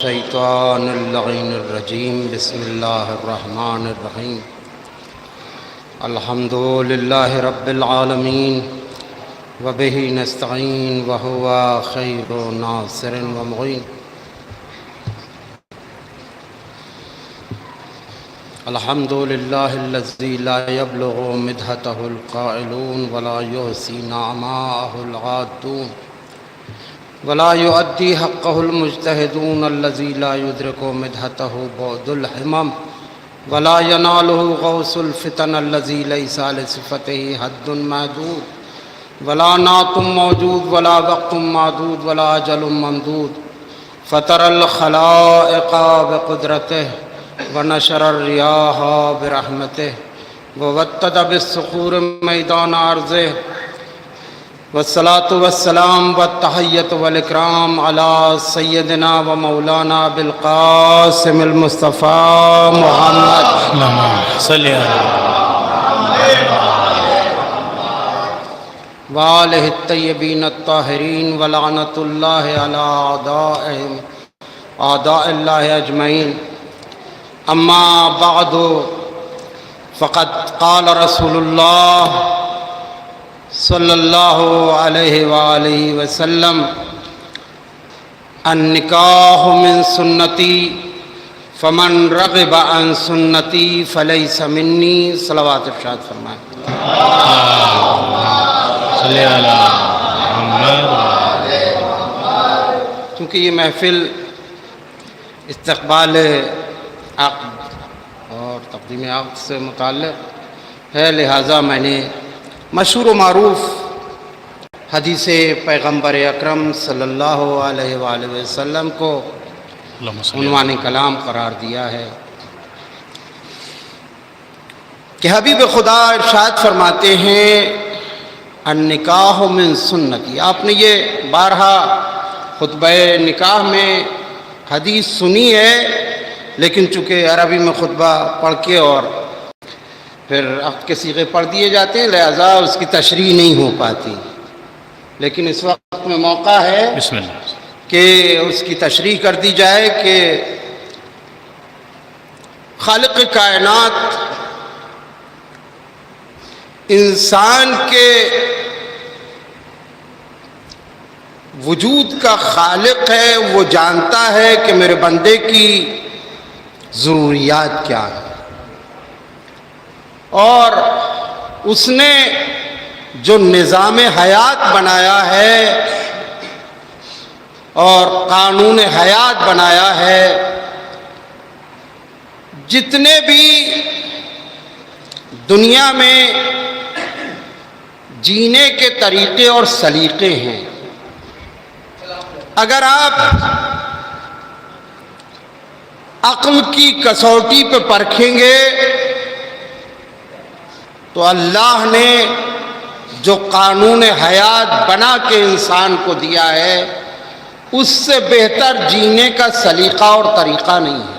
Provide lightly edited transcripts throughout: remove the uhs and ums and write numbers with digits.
الشیطان اللعین الرجیم بسم اللہ الرحمن الرحیم الحمد للہ رب العالمین وبہ نستعین وہو خیر ناصر ومعین الحمد للہ الذی لا یبلغ مدحتہ القائلون ولا یحصی نعماءہ العادون ولا يؤدي حقه المجتهدون الذي لا يدرك مدحته بعد الحمم ولا يناله غوث الفتن الذي ليس لصفته حد محدود ولا نعت موجود ولا وقت معدود ولا أجل ممدود فطر الخلائق بقدرته ونشر الرياح برحمته ووتد بالصخور میدان ارضه والصلاة والسلام والتحیۃ والاکرام علی سیدنا و مولانا بالقاسم المصطفیٰ محمد صلی وآلہ الطیبین الطاہرین ولعنۃ اللہ علی اعدائہم اعداء اللہ اجمعین اما بعد فقد قال رسول اللہ صلی اللہ علیہ وآلہ وسلم النکاح من سنتی فمن رغب عن سنتی فلیس منی صلوات ارشاد فرمائیں صلی کیونکہ یہ محفل استقبال عقد اور تقدیم عقد سے متعلق ہے، لہٰذا میں نے مشہور و معروف حدیث پیغمبر اکرم صلی اللہ علیہ وآلہ وسلم کو عنوان کلام قرار دیا ہے کہ حبیب خدا ارشاد فرماتے ہیں النکاح من سنتی. آپ نے یہ بارہا خطبہ نکاح میں حدیث سنی ہے، لیکن چونکہ عربی میں خطبہ پڑھ کے اور پھر عقد کے صیغے پڑھ دیے جاتے ہیں، لہذا اس کی تشریح نہیں ہو پاتی، لیکن اس وقت میں موقع ہے بسم اللہ کہ اس کی تشریح کر دی جائے کہ خالق کائنات انسان کے وجود کا خالق ہے. وہ جانتا ہے کہ میرے بندے کی ضروریات کیا ہیں، اور اس نے جو نظام حیات بنایا ہے اور قانون حیات بنایا ہے، جتنے بھی دنیا میں جینے کے طریقے اور سلیقے ہیں، اگر آپ عقل کی کسوٹی پہ پرکھیں گے تو اللہ نے جو قانون حیات بنا کے انسان کو دیا ہے، اس سے بہتر جینے کا سلیقہ اور طریقہ نہیں ہے.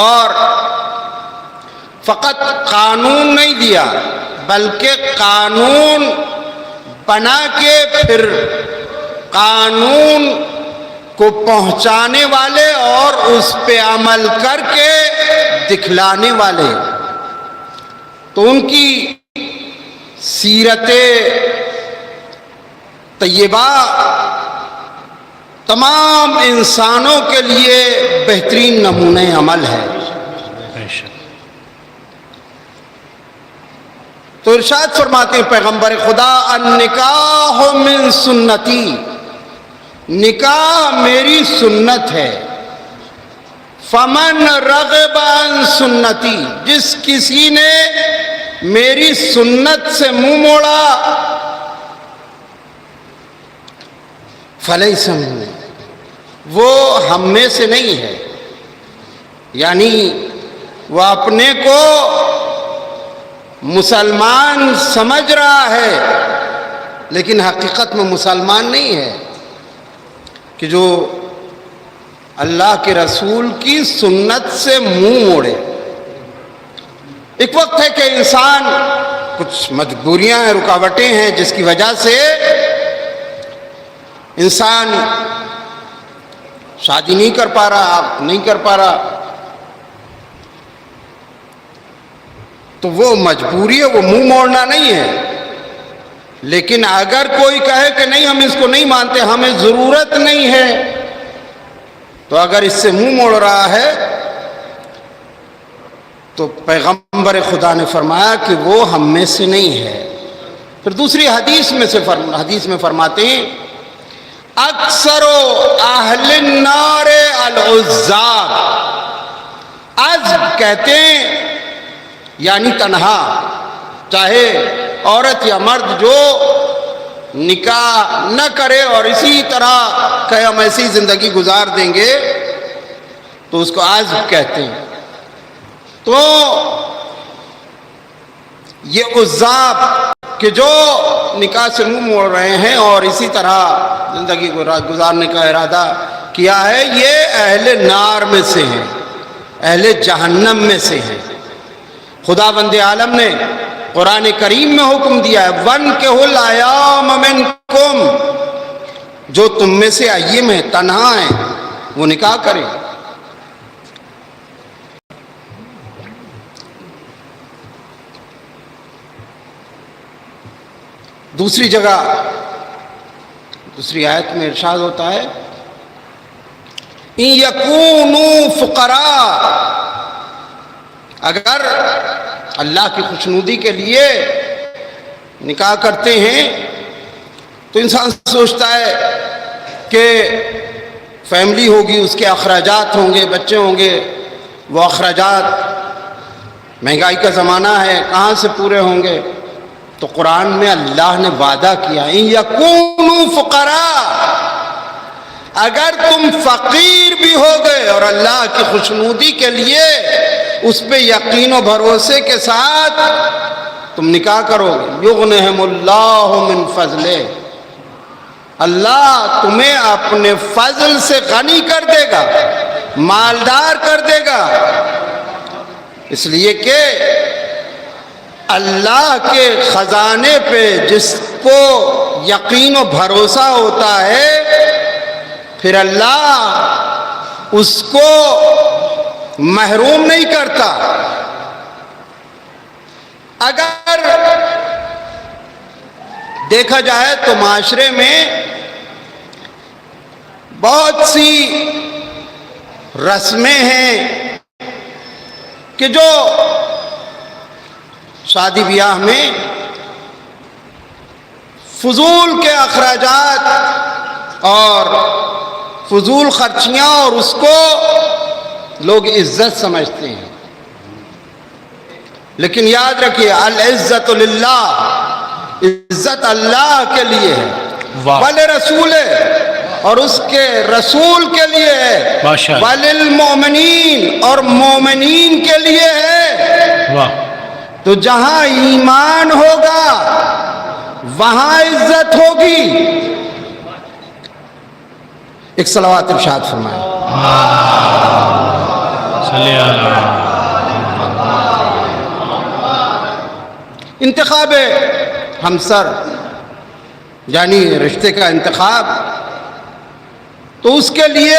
اور فقط قانون نہیں دیا، بلکہ قانون بنا کے پھر قانون کو پہنچانے والے اور اس پہ عمل کر کے دکھلانے والے، تو ان کی سیرت طیبہ تمام انسانوں کے لیے بہترین نمونہ عمل ہے. تو ارشاد فرماتے ہیں پیغمبر خدا النکاح من سنتی، نکاح میری سنت ہے. فمن رغب عن سنتی، جس کسی نے میری سنت سے منہ موڑا فلیس منی، وہ ہم میں سے نہیں ہے. یعنی وہ اپنے کو مسلمان سمجھ رہا ہے، لیکن حقیقت میں مسلمان نہیں ہے، کہ جو اللہ کے رسول کی سنت سے منہ موڑے. ایک وقت ہے کہ انسان کچھ مجبوریاں ہیں، رکاوٹیں ہیں، جس کی وجہ سے انسان شادی نہیں کر پا رہا، آپ نہیں کر پا رہا، تو وہ مجبوری ہے، وہ منہ موڑنا نہیں ہے۔ لیکن اگر کوئی کہے کہ نہیں ہم اس کو نہیں مانتے، ہمیں ضرورت نہیں ہے، تو اگر اس سے منہ موڑ رہا ہے تو پیغمبر خدا نے فرمایا کہ وہ ہم میں سے نہیں ہے۔ پھر دوسری حدیث میں فرماتے ہیں اکثر اہل النار العزاب۔ عزب کہتے ہیں یعنی تنہا، چاہے عورت یا مرد جو نکاح نہ کرے اور اسی طرح کہ ہم ایسی زندگی گزار دیں گے تو اس کو عزب کہتے ہیں۔ تو یہ عزاب کہ جو نکاح سے منہ موڑ رہے ہیں اور اسی طرح زندگی گزارنے کا ارادہ کیا ہے، یہ اہل نار میں سے ہیں، اہل جہنم میں سے ہیں۔ خداوند عالم نے قرآن کریم میں حکم دیا ہے وَانكِحُوا الْأَيَامَ مِنکُم، جو تم میں سے ایّم ہیں، تنہا ہیں، وہ نکاح کریں۔ دوسری جگہ دوسری آیت میں ارشاد ہوتا ہے إِن يَكُونُوا فُقَرَاءَ، اگر اللہ کی خوشنودی کے لیے نکاح کرتے ہیں تو انسان سوچتا ہے کہ فیملی ہوگی، اس کے اخراجات ہوں گے، بچے ہوں گے، وہ اخراجات، مہنگائی کا زمانہ ہے، کہاں سے پورے ہوں گے؟ تو قرآن میں اللہ نے وعدہ کیا إِن يَكُونُوا فُقَرَاءَ، اگر تم فقیر بھی ہو گئے اور اللہ کی خوشنودی کے لیے اس پہ یقین و بھروسے کے ساتھ تم نکاح کرو گے، یغنہم اللہ من فضلہ، اللہ تمہیں اپنے فضل سے غنی کر دے گا، مالدار کر دے گا، اس لیے کہ اللہ کے خزانے پہ جس کو یقین و بھروسہ ہوتا ہے پھر اللہ اس کو محروم نہیں کرتا۔ اگر دیکھا جائے تو معاشرے میں بہت سی رسمیں ہیں کہ جو شادی بیاہ میں فضول کے اخراجات اور فضول خرچیاں اور اس کو لوگ عزت سمجھتے ہیں، لیکن یاد رکھیے العزت للہ، عزت اللہ کے لیے ہے، ولرسول، اور اس کے رسول کے لیے ہے، وللمؤمنین، اور مومنین کے لیے ہے۔ تو جہاں ایمان ہوگا وہاں عزت ہوگی۔ ایک صلوات ارشاد فرمائیں۔ انتخاب ہمسر یعنی رشتے کا انتخاب، تو اس کے لیے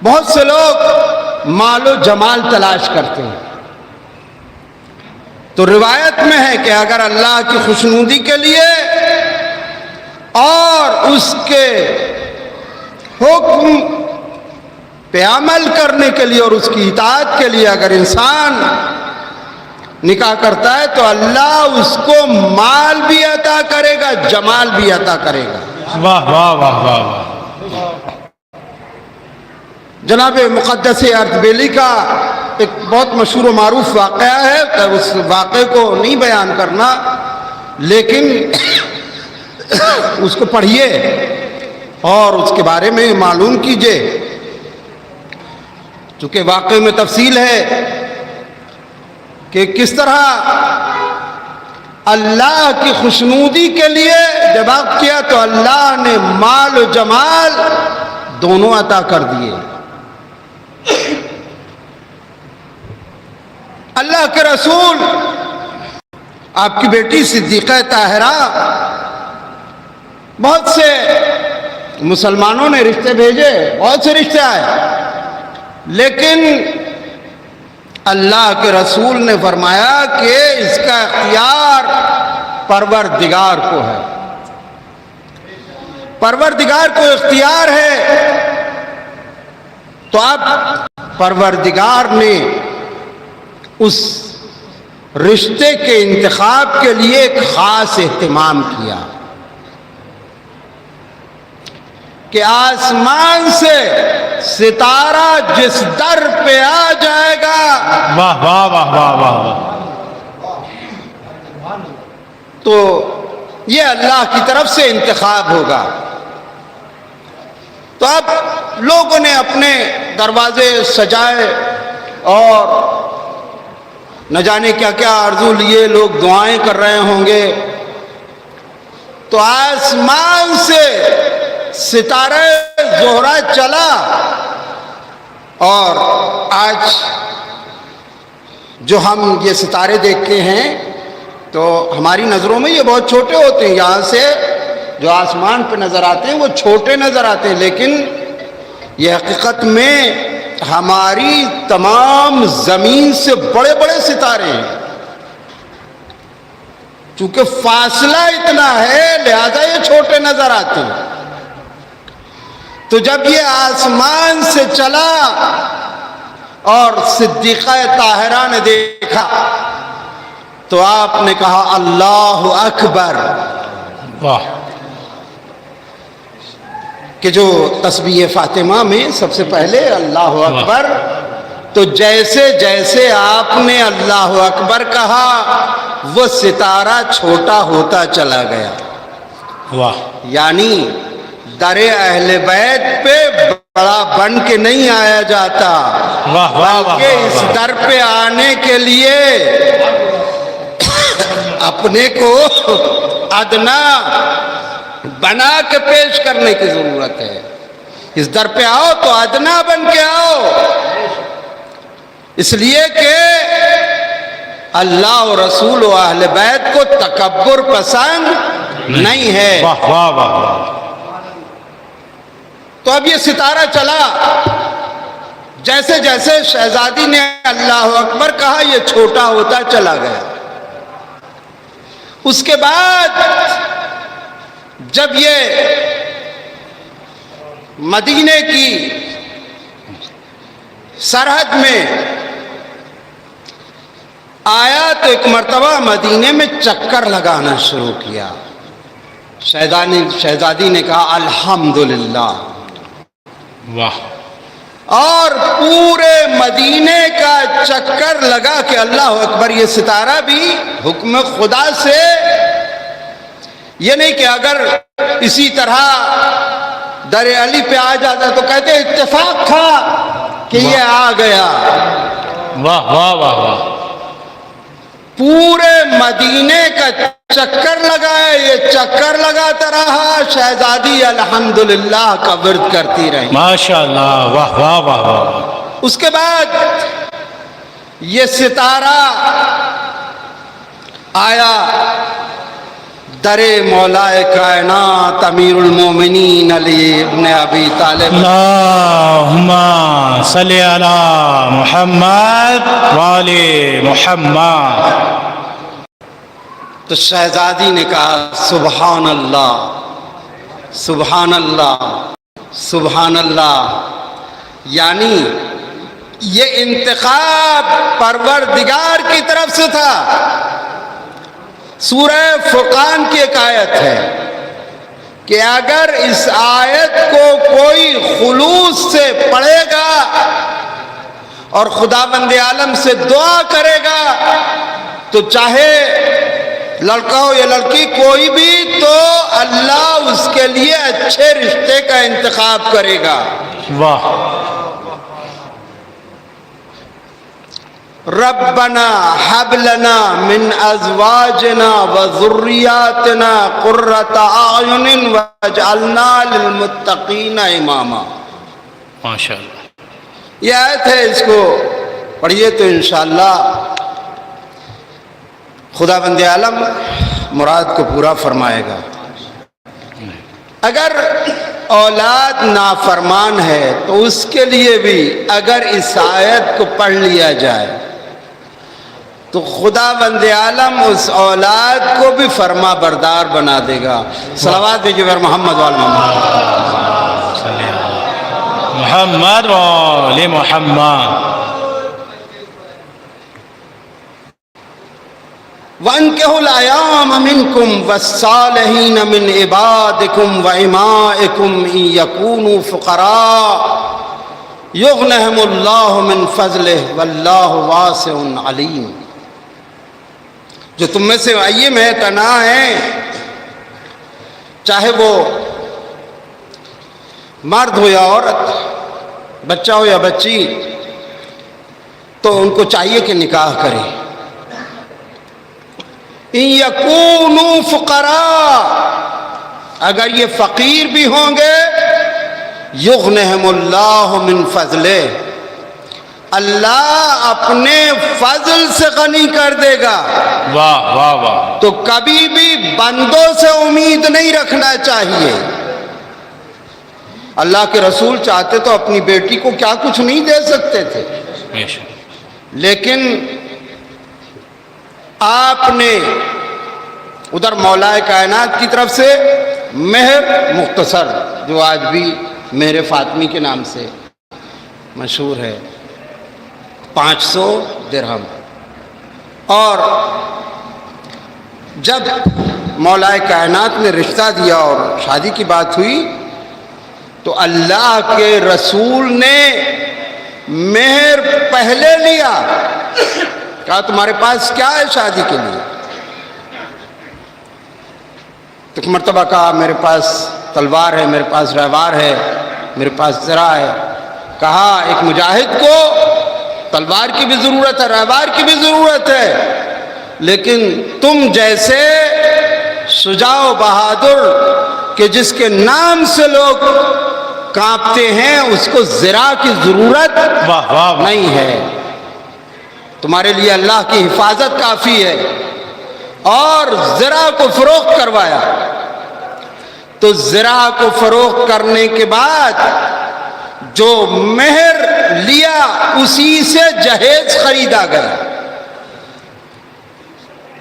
بہت سے لوگ مال و جمال تلاش کرتے ہیں۔ تو روایت میں ہے کہ اگر اللہ کی خوشنودی کے لیے اور اس کے حکم پہ عمل کرنے کے لیے اور اس کی اطاعت کے لیے اگر انسان نکاح کرتا ہے تو اللہ اس کو مال بھی عطا کرے گا، جمال بھی عطا کرے گا۔ واہ واہ واہ واہ واہ۔ جناب مقدس اردبیلی کا ایک بہت مشہور و معروف واقعہ ہے، کہ اس واقعے کو نہیں بیان کرنا، لیکن اس کو پڑھیے اور اس کے بارے میں معلوم کیجئے، چونکہ واقعے میں تفصیل ہے کہ کس طرح اللہ کی خوشنودی کے لیے جب آپ کیا تو اللہ نے مال و جمال دونوں عطا کر دیے۔ اللہ کے رسول آپ کی بیٹی صدیقہ طاہرہ بہت سے مسلمانوں نے رشتے بھیجے، بہت سے رشتے آئے، لیکن اللہ کے رسول نے فرمایا کہ اس کا اختیار پروردگار کو ہے، پروردگار کو اختیار ہے۔ تو اب پروردگار نے اس رشتے کے انتخاب کے لیے ایک خاص اہتمام کیا کہ آسمان سے ستارہ جس در پہ آ جائے گا، واہ واہ واہ واہ واہ، تو یہ اللہ کی طرف سے انتخاب ہوگا۔ تو اب لوگوں نے اپنے دروازے سجائے اور نہ جانے کیا کیا آرزو لیے، لوگ دعائیں کر رہے ہوں گے۔ تو آسمان سے ستارہ زہرہ چلا، اور آج جو ہم یہ ستارے دیکھتے ہیں تو ہماری نظروں میں یہ بہت چھوٹے ہوتے ہیں، یہاں سے جو آسمان پہ نظر آتے ہیں وہ چھوٹے نظر آتے ہیں، لیکن یہ حقیقت میں ہماری تمام زمین سے بڑے بڑے ستارے ہیں۔ چونکہ فاصلہ اتنا ہے لہذا یہ چھوٹے نظر آتے ہیں۔ تو جب یہ آسمان سے چلا اور صدیقہ طاہرہ نے دیکھا تو آپ نے کہا اللہ اکبر، واہ، کہ جو تسبیح فاطمہ میں سب سے پہلے اللہ اکبر، تو جیسے جیسے آپ نے اللہ اکبر کہا وہ ستارہ چھوٹا ہوتا چلا گیا، واہ، یعنی در اہل بیت پہ بڑا بن کے نہیں آیا جاتا، واہ واہ واہ، کہ اس در پہ آنے کے لیے اپنے کو ادنا بنا کے پیش کرنے کی ضرورت ہے۔ اس در پہ آؤ تو ادنا بن کے آؤ، اس لیے کہ اللہ و رسول و اہل بیت کو تکبر پسند نہیں ہے۔ واہ واہ واہ واہ، تو اب یہ ستارہ چلا، جیسے جیسے شہزادی نے اللہ اکبر کہا یہ چھوٹا ہوتا چلا گیا۔ اس کے بعد جب یہ مدینے کی سرحد میں آیا تو ایک مرتبہ مدینے میں چکر لگانا شروع کیا۔ شہزادی نے کہا الحمدللہ، واہ، اور پورے مدینے کا چکر لگا کہ اللہ اکبر۔ یہ ستارہ بھی حکم خدا سے، یہ نہیں کہ اگر اسی طرح در علی پہ آ جاتا تو کہتے اتفاق تھا کہ یہ آ گیا۔ واہ واہ واہ واہ، پورے مدینے کا چکر لگائے، یہ چکر لگاتا رہا، شہزادی الحمدللہ کا ورد کرتی رہی۔ ماشاء اللہ، واہ واہ واہ واہ، اس کے بعد یہ ستارہ آیا، در مولا کائنات امیر المومنین علی ابن ابی طالب، اللہم صلی علی محمد وآل محمد۔ تو شہزادی نے کہا سبحان اللہ، سبحان اللہ، سبحان اللہ، یعنی یہ انتخاب پروردگار کی طرف سے تھا۔ سورہ فرقان کی ایک آیت ہے کہ اگر اس آیت کو کوئی خلوص سے پڑھے گا اور خداوند عالم سے دعا کرے گا تو چاہے لڑکا ہو یا لڑکی کوئی بھی، تو اللہ اس کے لیے اچھے رشتے کا انتخاب کرے گا۔ واہ، ربنا حب لنا من ازواجنا وذریاتنا قرۃ اعین واجعلنا للمتقین اماما۔ ماشاء اللہ، یہ آیت ہے، اس کو پڑھیے تو انشاءاللہ خداوند عالم مراد کو پورا فرمائے گا۔ اگر اولاد نافرمان ہے تو اس کے لیے بھی اگر اس آیت کو پڑھ لیا جائے تو خدا بند عالم اس اولاد کو بھی فرما بردار بنا دے گا. صلوات بھیجو پھر محمد وال محمد. صلی اللہ محمد و آل محمد. وَأَنكِحُوا الْأَيَامَ مِنكُمْ وَالصَّالِحِينَ مِنْ عِبَادِكُمْ وَإِمَائِكُمْ إِنْ يَكُونُوا فُقَرَاءَ يُغْنِهِمُ اللَّهُ مِنْ فَضْلِهِ وَاللَّهُ وَاسِعٌ عَلِيمٌ. جو تم میں سے ایّم ہے تنہا ہیں، چاہے وہ مرد ہو یا عورت، بچہ ہو یا بچی، تو ان کو چاہیے کہ نکاح کریں. ان یکونوا فقراء، اگر یہ فقیر بھی ہوں گے، یغنہم اللہ من فضلہ، اللہ اپنے فضل سے غنی کر دے گا. واہ واہ واہ. تو کبھی بھی بندوں سے امید نہیں رکھنا چاہیے. اللہ کے رسول چاہتے تو اپنی بیٹی کو کیا کچھ نہیں دے سکتے تھے، بے شک. لیکن آپ نے ادھر مولا کائنات کی طرف سے مہر مختصر، جو آج بھی مہر فاطمی کے نام سے مشہور ہے، 500 درہم. اور جب مولا کائنات نے رشتہ دیا اور شادی کی بات ہوئی تو اللہ کے رسول نے مہر پہلے لیا. کہا تمہارے پاس کیا ہے شادی کے لیے؟ ایک مرتبہ کہا میرے پاس تلوار ہے، میرے پاس ریوار ہے، میرے پاس زرہ ہے. کہا ایک مجاہد کو تلوار کی بھی ضرورت ہے، ریوار کی بھی ضرورت ہے، لیکن تم جیسے شجاع و بہادر کہ جس کے نام سے لوگ کانپتے ہیں، اس کو زرہ کی ضرورت واہ واہ. نہیں ہے. تمہارے لیے اللہ کی حفاظت کافی ہے. اور زرہ کو فروخت کروایا. تو زرہ کو فروخت کرنے کے بعد جو مہر لیا اسی سے جہیز خریدا گیا.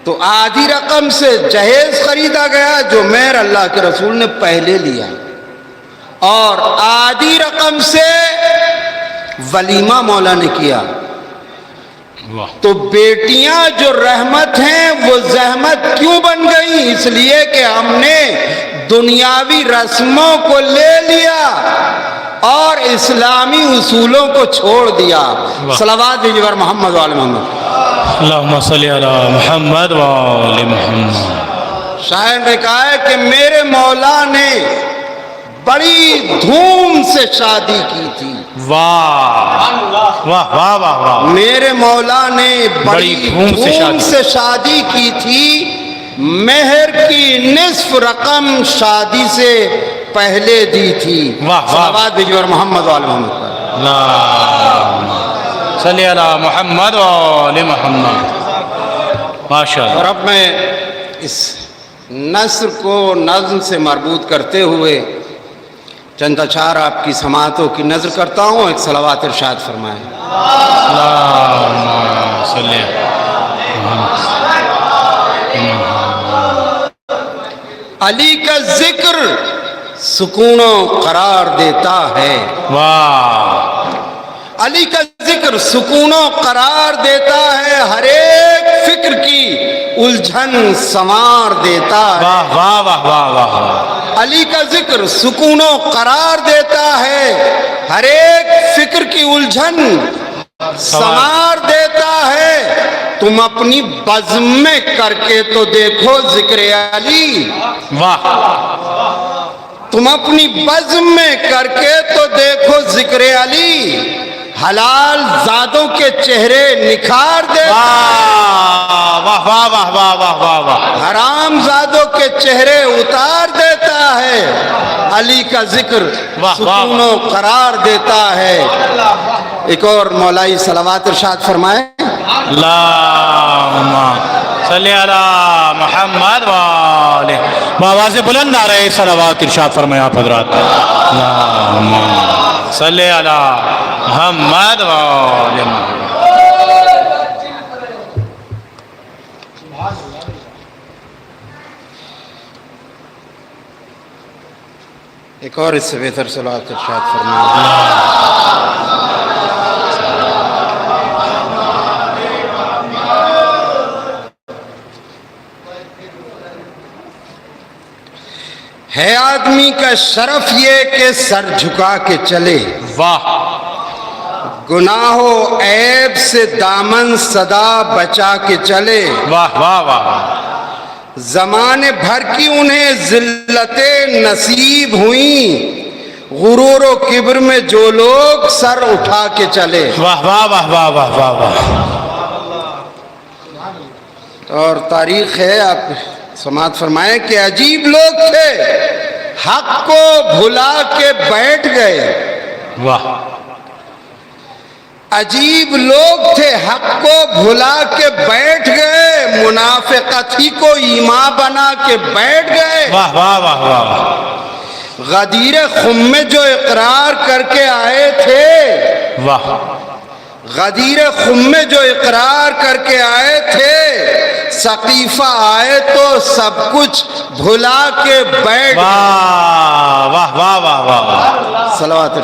تو آدھی رقم سے جہیز خریدا گیا جو مہر اللہ کے رسول نے پہلے لیا، اور آدھی رقم سے ولیمہ مولا نے کیا. تو بیٹیاں جو رحمت ہیں وہ زحمت کیوں بن گئی؟ اس لیے کہ ہم نے دنیاوی رسموں کو لے لیا اور اسلامی اصولوں کو چھوڑ دیا. صلوات دیجیے پر محمد وعلی محمد. اللہم صلی علی محمد وعلی محمد. شاعر نے کہا ہے کہ میرے مولا نے بڑی دھوم سے شادی کی تھی. واہ واہ واہ واہ واہ. میرے مولا نے بڑی دھوم سے شادی کی تھی. مہر کی نصف رقم شادی سے پہلے دی تھی. صلوات بھیجو اور محمد وعلی محمد پر. اللہم صلی علی محمد وعلی محمد. ماشاءاللہ. اور اب میں اس نثر کو نظم سے مربوط کرتے ہوئے چند اشعار آپ کی سماعتوں کی نظر کرتا ہوں. ایک صلوات ارشاد فرمائیں. اللہم صلی علی محمد. علی کا ذکر سکون و قرار دیتا ہے. واہ. علی کا ذکر سکون و قرار دیتا ہے، ہر ایک فکر کی الجھن سنوار دیتا ہے. واہ واہ واہ واہ واہ. علی کا ذکر سکون و قرار دیتا ہے، ہر ایک فکر کی الجھن سنوار دیتا ہے. تم اپنی بزم میں کر کے تو دیکھو ذکر علی. واہ. تم اپنی بزم میں کر کے تو دیکھو ذکر علی. حلال زادوں کے چہرے نکھار دیتا ہے، واہ واہ واہ واہ واہ واہ واہ. حرام زادوں کے چہرے اتار دیتا ہے. علی کا ذکر سکون و قرار دیتا ہے. ایک اور مولائی صلوات ارشاد فرمائے. اللہم صلی علی محمد وآلہ. بآواز بلند آ رہے صلوات ارشاد فرمائے آپ حضرات. اللہم صلی علی محمد وآلہ محمد. ایک اور اس سے بہتر صلوات ارشاد فرمائے. ہے آدمی کا شرف یہ کہ سر جھکا کے چلے، واہ گناہ و عیب سے دامن سدا بچا کے چلے. واہ واہ واہ. زمانے بھر کی انہیں ذلتیں نصیب ہوئیں، غرور و کبر میں جو لوگ سر اٹھا کے چلے. واہ واہ واہ واہ واہ واہ واہ. اور تاریخ ہے، آپ سماعت فرمائیں کہ عجیب لوگ تھے، حق کو بھلا کے بیٹھ گئے. واہ. عجیب لوگ تھے، حق کو بھلا کے بیٹھ گئے، منافقت ہی کو ایمان بنا کے بیٹھ گئے. واہ واہ واہ واہ. غدیر خم میں جو اقرار کر کے آئے تھے، واہ. غدیر خم میں جو اقرار کر کے آئے تھے، سقیفہ آئے تو سب کچھ بھلا کے بیٹھ. واہ واہ واہ واہ واہ. صلوات